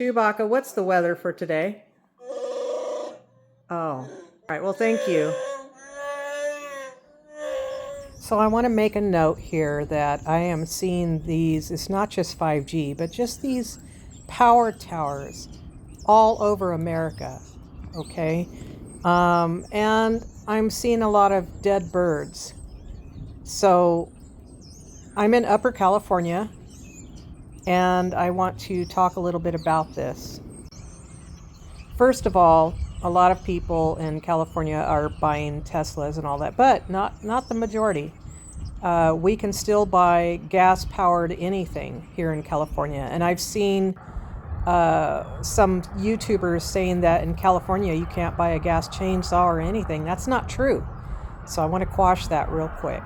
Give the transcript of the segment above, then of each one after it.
Chewbacca, what's the weather for today? Oh, all right. Well, thank you. So I want to make a note here that I am seeing these, it's not just 5G, but just these power towers all over America. Okay. And I'm seeing a lot of dead birds. So I'm in Upper California and I want to talk a little bit about this. First of all, a lot of people in California are buying Teslas and all that, but not the majority. We can still buy gas-powered anything here in California, and I've seen some YouTubers saying that in California you can't buy a gas chainsaw or anything. That's not true. So I want to quash that real quick.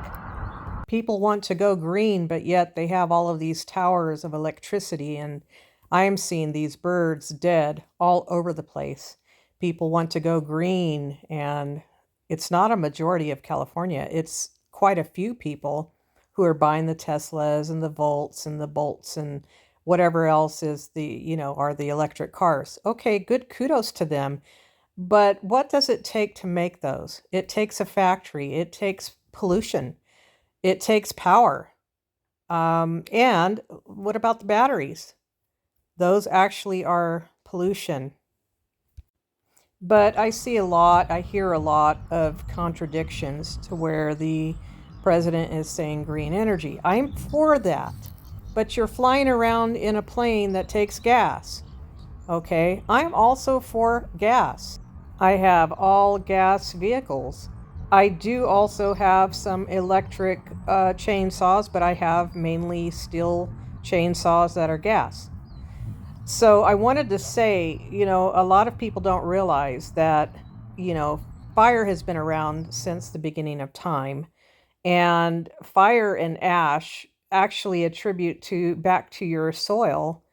People want to go green, but yet they have all of these towers of electricity, and I'm seeing these birds dead all over the place. People want to go green, and it's not a majority of California. It's quite a few people who are buying the Teslas and the Volts and the Bolts and whatever else is are the electric cars. Okay, good kudos to them. But what does it take to make those? It takes a factory, it takes pollution, it takes power. And what about the batteries? Those actually are pollution. But I hear a lot of contradictions to where the president is saying green energy. I'm for that. But you're flying around in a plane that takes gas. Okay? I'm also for gas. I have all gas vehicles. I do also have some electric chainsaws, but I have mainly steel chainsaws that are gas. So I wanted to say, a lot of people don't realize that, you know, fire has been around since the beginning of time, and fire and ash actually attribute to back to your soil.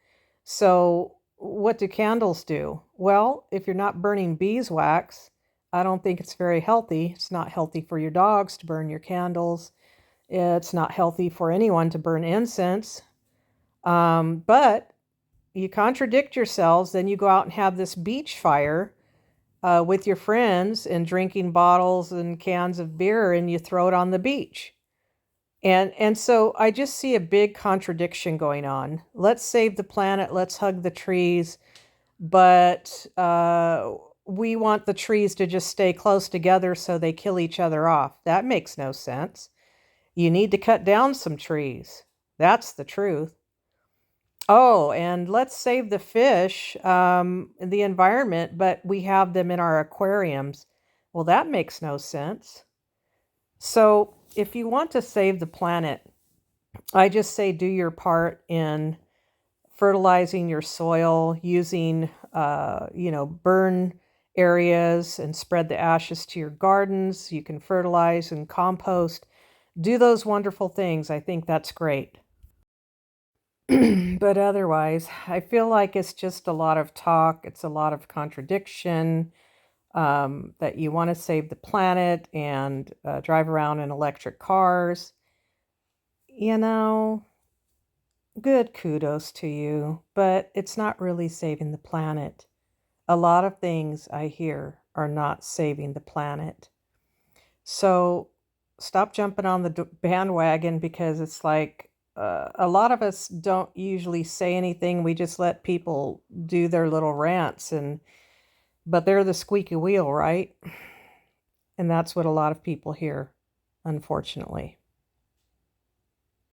So what do candles do? Well, if you're not burning beeswax, I don't think it's very healthy. It's not healthy for your dogs to burn your candles. It's not healthy for anyone to burn incense. But you contradict yourselves, then you go out and have this beach fire with your friends and drinking bottles and cans of beer, and you throw it on the beach. And so I just see a big contradiction going on. Let's save the planet, let's hug the trees, but we want the trees to just stay close together so they kill each other off. That makes no sense. You need to cut down some trees. That's the truth. Oh, and let's save the fish, the environment, but we have them in our aquariums. Well, that makes no sense. So, if you want to save the planet, I just say do your part in fertilizing your soil, using, burn areas and spread the ashes to your gardens. You can fertilize and compost. Do those wonderful things. I think that's great. But otherwise, I feel like it's just a lot of talk. It's a lot of contradiction, that you want to save the planet and drive around in electric cars. You know, good kudos to you, but it's not really saving the planet. A lot of things I hear are not saving the planet. So stop jumping on the bandwagon because it's like a lot of us don't usually say anything. We just let people do their little rants, and but they're the squeaky wheel, right? And that's what a lot of people hear, unfortunately.